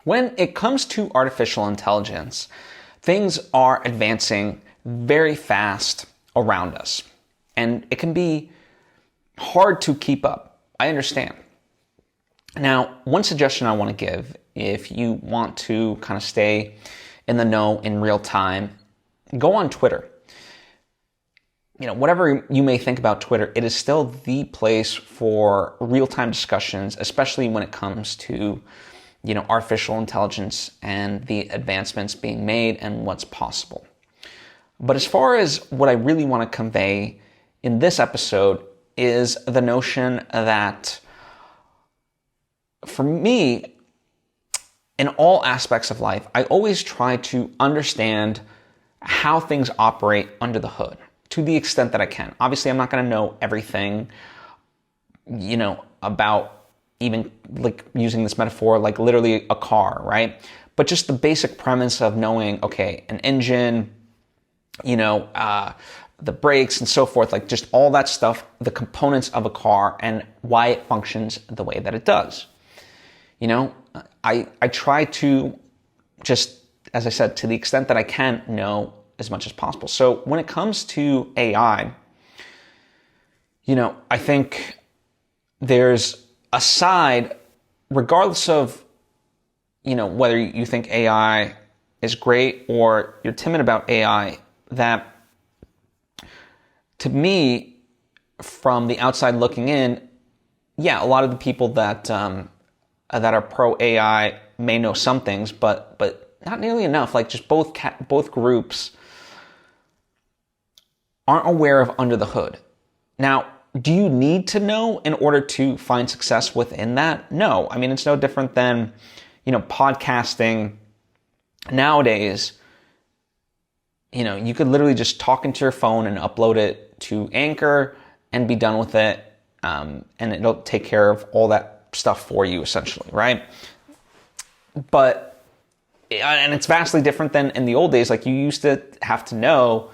When it comes to artificial intelligence, things are advancing very fast around us, and it can be hard to keep up. I understand. Now, one suggestion I want to give, if you want to kind of stay in the know in real time, go on Twitter. Whatever you may think about Twitter, it is still the place for real-time discussions, especially when it comes to, artificial intelligence and the advancements being made and what's possible. But as far as what I really want to convey in this episode is the notion that for me, in all aspects of life, I always try to understand how things operate under the hood to the extent that I can. Obviously, I'm not going to know everything, about even like using this metaphor, like literally a car, right? But just the basic premise of knowing, okay, an engine, the brakes and so forth, like just all that stuff, the components of a car and why it functions the way that it does. I try to just, as I said, to the extent that I can, know as much as possible. So when it comes to AI, I think there's a side, regardless of, whether you think AI is great or you're timid about AI, that to me, from the outside looking in, yeah, a lot of the people that are pro AI may know some things, but not nearly enough. Like just both groups aren't aware of under the hood. Now, do you need to know in order to find success within that? No. I mean, it's no different than, podcasting nowadays. You could literally just talk into your phone and upload it to Anchor and be done with it. And it'll take care of all that stuff for you, essentially, right? And it's vastly different than in the old days. Like you used to have to know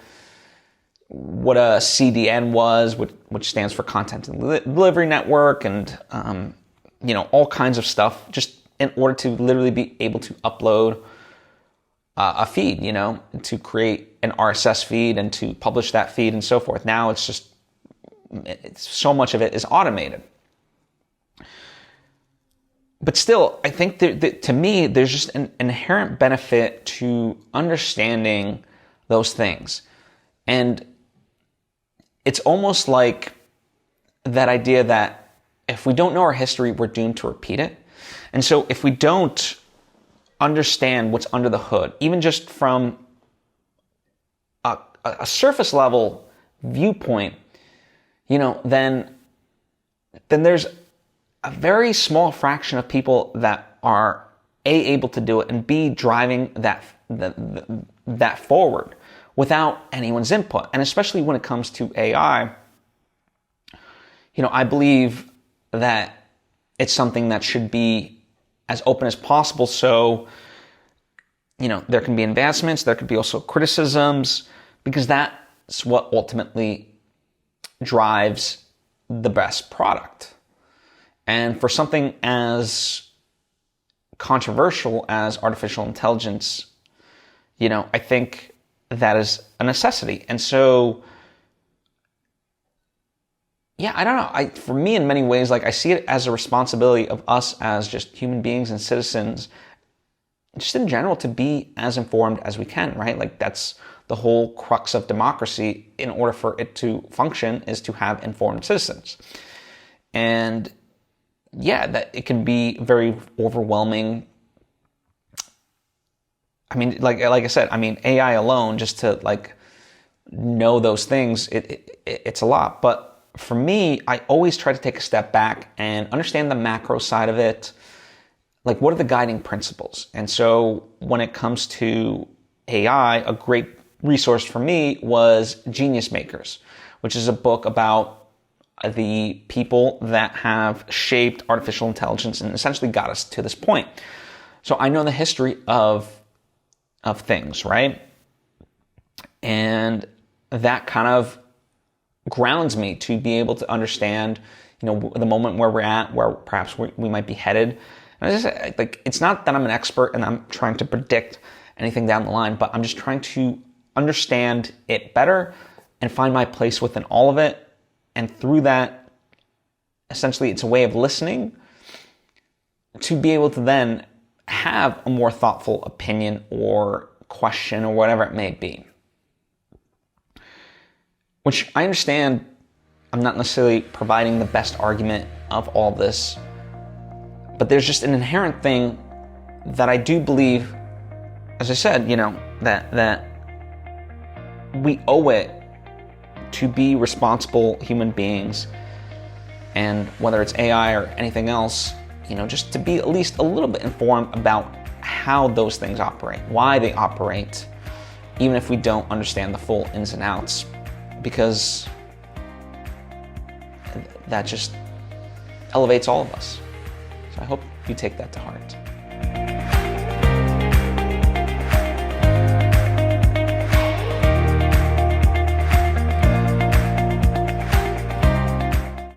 what a CDN was, which stands for Content Delivery Network, and all kinds of stuff, just in order to literally be able to upload a feed, to create an RSS feed and to publish that feed and so forth. Now it's so much of it is automated. But still, I think that to me, there's just an inherent benefit to understanding those things. And it's almost like that idea that if we don't know our history, we're doomed to repeat it. And so if we don't understand what's under the hood, even just from a surface level viewpoint, then there's a very small fraction of people that are able to do it, and B, driving that forward without anyone's input. And especially when it comes to AI, I believe that it's something that should be as open as possible. So, there can be advancements, there could be also criticisms, because that's what ultimately drives the best product. And for something as controversial as artificial intelligence, I think that is a necessity. And so, yeah, I don't know. For me, in many ways, like I see it as a responsibility of us as just human beings and citizens, just in general, to be as informed as we can, right? Like that's the whole crux of democracy. In order for it to function, is to have informed citizens. And yeah, that it can be very overwhelming. I mean, like I said, AI alone, just to like know those things, it's a lot. But for me, I always try to take a step back and understand the macro side of it. Like, what are the guiding principles? And so when it comes to AI, a great resource for me was Genius Makers, which is a book about the people that have shaped artificial intelligence and essentially got us to this point. So I know the history of things, right? And that kind of grounds me to be able to understand, the moment where we're at, where perhaps we might be headed, And as I said, like, it's not that I'm an expert and I'm trying to predict anything down the line, but I'm just trying to understand it better and find my place within all of it. And through that, essentially, it's a way of listening to be able to then have a more thoughtful opinion or question or whatever it may be. Which I understand I'm not necessarily providing the best argument of all this, but there's just an inherent thing that I do believe, as I said, that we owe it to be responsible human beings, and whether it's AI or anything else, just to be at least a little bit informed about how those things operate, why they operate, even if we don't understand the full ins and outs, because that just elevates all of us. So I hope you take that to heart.